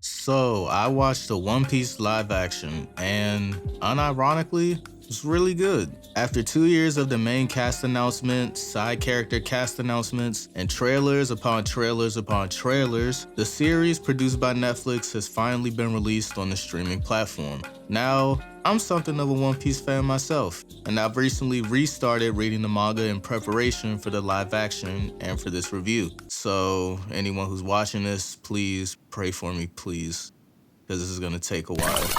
So, I watched the One Piece live action, and unironically, it's really good. After 2 years of the main cast announcements, side character cast announcements, and trailers upon trailers upon trailers, the series produced by Netflix has finally been released on the streaming platform. Now, I'm something of a One Piece fan myself, and I've recently restarted reading the manga in preparation for the live action and for this review. So, anyone who's watching this, please pray for me, please, because this is gonna take a while.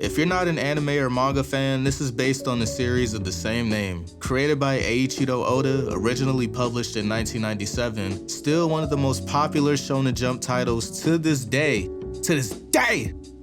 If you're not an anime or manga fan, this is based on the series of the same name. Created by Eiichiro Oda, originally published in 1997, still one of the most popular Shonen Jump titles to this day.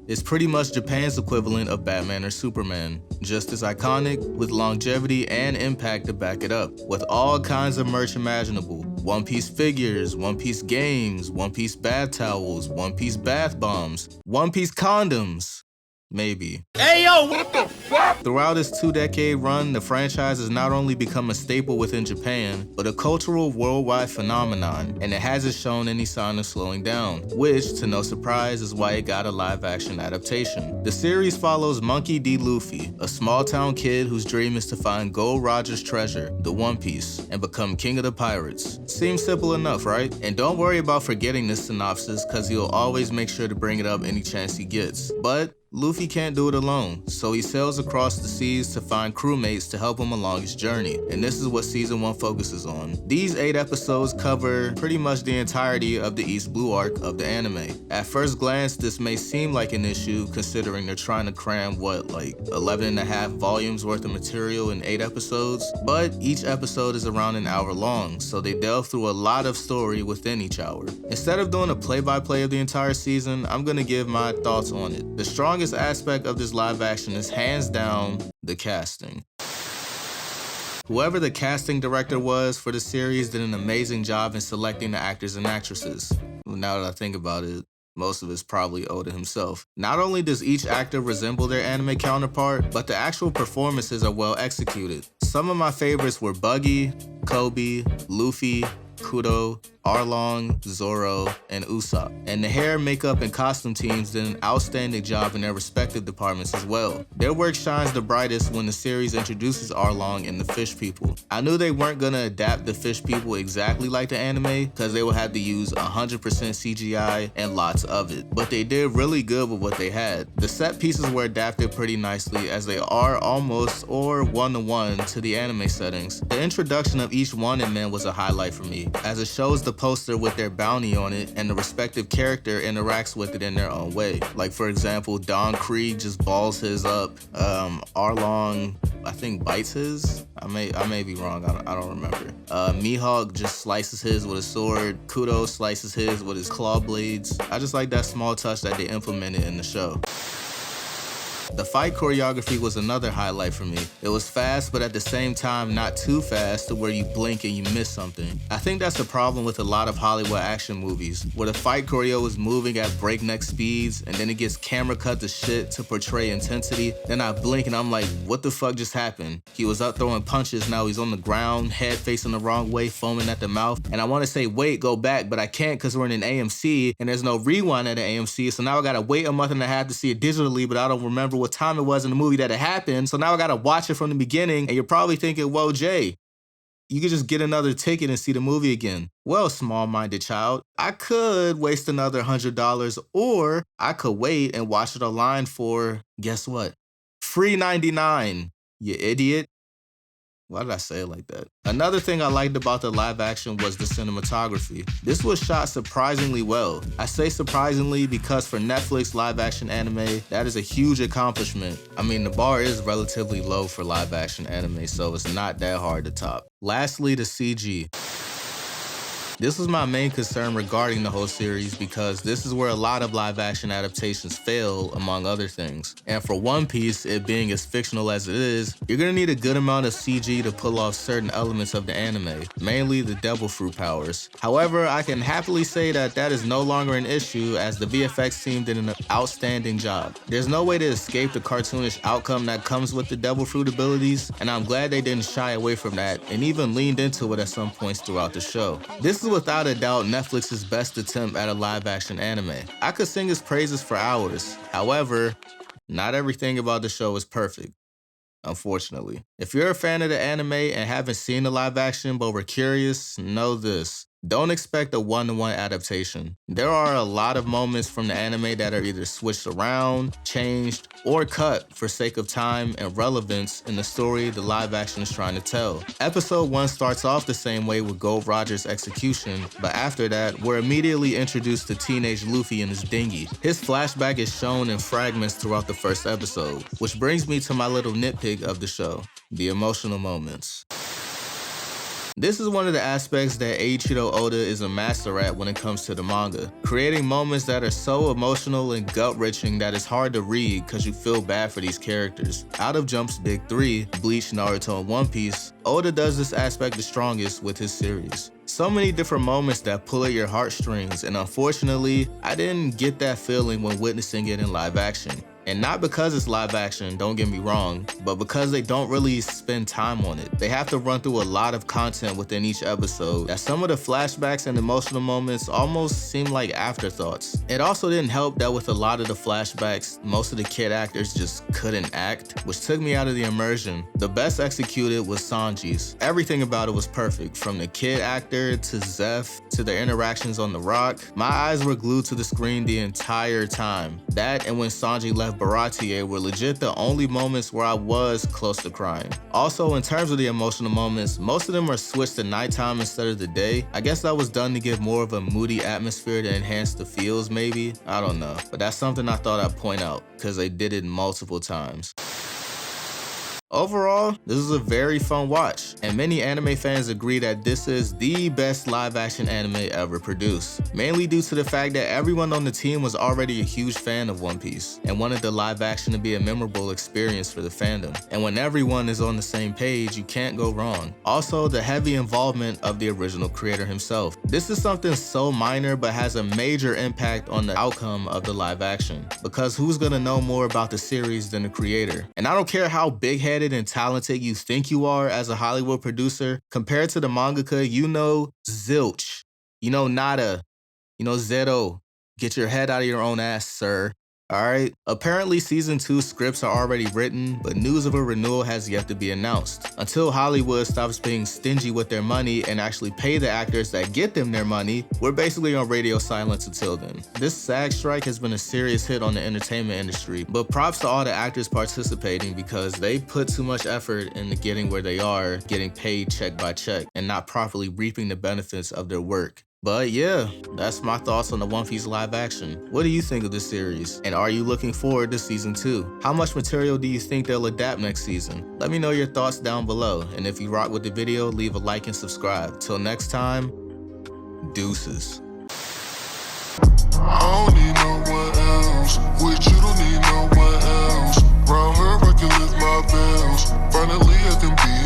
It's pretty much Japan's equivalent of Batman or Superman. Just as iconic, with longevity and impact to back it up, with all kinds of merch imaginable. One Piece figures, One Piece games, One Piece bath towels, One Piece bath bombs, One Piece condoms. Maybe. Hey yo, what the fuck? Throughout its 2-decade run, the franchise has not only become a staple within Japan, but a cultural worldwide phenomenon, and it hasn't shown any sign of slowing down, which, to no surprise, is why it got a live-action adaptation. The series follows Monkey D. Luffy, a small-town kid whose dream is to find Gold Roger's treasure, the One Piece, and become king of the pirates. Seems simple enough, right? And don't worry about forgetting this synopsis, cause he'll always make sure to bring it up any chance he gets. But Luffy can't do it alone, so he sails across the seas to find crewmates to help him along his journey, and this is what Season 1 focuses on. These 8 episodes cover pretty much the entirety of the East Blue arc of the anime. At first glance, this may seem like an issue considering they're trying to cram, like 11 and a half volumes worth of material in 8 episodes, but each episode is around an hour long, so they delve through a lot of story within each hour. Instead of doing a play-by-play of the entire season, I'm gonna give my thoughts on it. The strongest aspect of this live action is hands down the casting. Whoever the casting director was for the series did an amazing job in selecting the actors and actresses. Now that I think about it, most of it's probably Oda himself. Not only does each actor resemble their anime counterpart, but the actual performances are well executed. Some of my favorites were Buggy, Kobe, Luffy, Kudo, Arlong, Zoro, and Usopp. And the hair, makeup, and costume teams did an outstanding job in their respective departments as well. Their work shines the brightest when the series introduces Arlong and the Fish People. I knew they weren't gonna adapt the Fish People exactly like the anime, because they would have to use 100% CGI and lots of it. But they did really good with what they had. The set pieces were adapted pretty nicely, as they are almost or one-to-one to the anime settings. The introduction of each wanted man was a highlight for me, as it shows the poster with their bounty on it and the respective character interacts with it in their own way. Like for example, Don Krieg just balls his up, Arlong I think bites his. I may be wrong, I don't remember. Mihawk just slices his with a sword, Kudo slices his with his claw blades. I just like that small touch that they implemented in the show. The fight choreography was another highlight for me. It was fast, but at the same time not too fast to where you blink and you miss something. I think that's the problem with a lot of Hollywood action movies, where the fight choreo is moving at breakneck speeds and then it gets camera cut to shit to portray intensity. Then I blink and I'm like, what the fuck just happened? He was up throwing punches, now he's on the ground, head facing the wrong way, foaming at the mouth. And I want to say, wait, go back, but I can't because we're in an AMC and there's no rewind at an AMC, so now I gotta wait a month and a half to see it digitally, but I don't remember what time it was in the movie that it happened, so now I gotta watch it from the beginning, and you're probably thinking, whoa, Jay, you could just get another ticket and see the movie again. Well, small-minded child, I could waste another $100, or I could wait and watch it online for, guess what? Free 99, you idiot. Why did I say it like that? Another thing I liked about the live action was the cinematography. This was shot surprisingly well. I say surprisingly because for Netflix live action anime, that is a huge accomplishment. I mean, the bar is relatively low for live action anime, so it's not that hard to top. Lastly, the CG. This was my main concern regarding the whole series because this is where a lot of live action adaptations fail, among other things. And for One Piece, it being as fictional as it is, you're gonna need a good amount of CG to pull off certain elements of the anime, mainly the devil fruit powers. However, I can happily say that that is no longer an issue as the VFX team did an outstanding job. There's no way to escape the cartoonish outcome that comes with the devil fruit abilities, and I'm glad they didn't shy away from that and even leaned into it at some points throughout the show. This is without a doubt Netflix's best attempt at a live action anime. I could sing its praises for hours. However, not everything about the show is perfect, unfortunately. If you're a fan of the anime and haven't seen the live action but were curious, know this. Don't expect a one-to-one adaptation. There are a lot of moments from the anime that are either switched around, changed, or cut for sake of time and relevance in the story the live action is trying to tell. Episode 1 starts off the same way with Gold Roger's execution, but after that, we're immediately introduced to teenage Luffy in his dinghy. His flashback is shown in fragments throughout the first episode, which brings me to my little nitpick of the show, the emotional moments. This is one of the aspects that Eiichiro Oda is a master at when it comes to the manga, creating moments that are so emotional and gut-wrenching that it's hard to read because you feel bad for these characters. Out of Jump's big three, Bleach, Naruto, and One Piece, Oda does this aspect the strongest with his series. So many different moments that pull at your heartstrings, and unfortunately, I didn't get that feeling when witnessing it in live action. And not because it's live action, don't get me wrong, but because they don't really spend time on it. They have to run through a lot of content within each episode, that some of the flashbacks and emotional moments almost seem like afterthoughts. It also didn't help that with a lot of the flashbacks, most of the kid actors just couldn't act, which took me out of the immersion. The best executed was Sanji's. Everything about it was perfect, from the kid actor to Zeph to their interactions on the rock. My eyes were glued to the screen the entire time. That and when Sanji left Baratier were legit the only moments where I was close to crying. Also, in terms of the emotional moments, most of them are switched to nighttime instead of the day. I guess that was done to give more of a moody atmosphere to enhance the feels maybe, I don't know. But that's something I thought I'd point out, because they did it multiple times. Overall, this is a very fun watch, and many anime fans agree that this is the best live-action anime ever produced, mainly due to the fact that everyone on the team was already a huge fan of One Piece, and wanted the live-action to be a memorable experience for the fandom. And when everyone is on the same page, you can't go wrong. Also, the heavy involvement of the original creator himself. This is something so minor but has a major impact on the outcome of the live-action, because who's gonna know more about the series than the creator? And I don't care how big-headed and talented you think you are as a Hollywood producer, compared to the mangaka, you know zilch, you know nada, you know zero. Get your head out of your own ass, sir. Alright, apparently season 2 scripts are already written, but news of a renewal has yet to be announced. Until Hollywood stops being stingy with their money and actually pay the actors that get them their money, we're basically on radio silence until then. This SAG strike has been a serious hit on the entertainment industry, but props to all the actors participating because they put too much effort into getting where they are, getting paid check by check, and not properly reaping the benefits of their work. But yeah, that's my thoughts on the One Piece live action. What do you think of this series? And are you looking forward to season 2? How much material do you think they'll adapt next season? Let me know your thoughts down below. And if you rock with the video, leave a like and subscribe. Till next time, deuces. I don't need no one else. With you, don't need no one else. Round her, I can lift my veils. Finally, I can be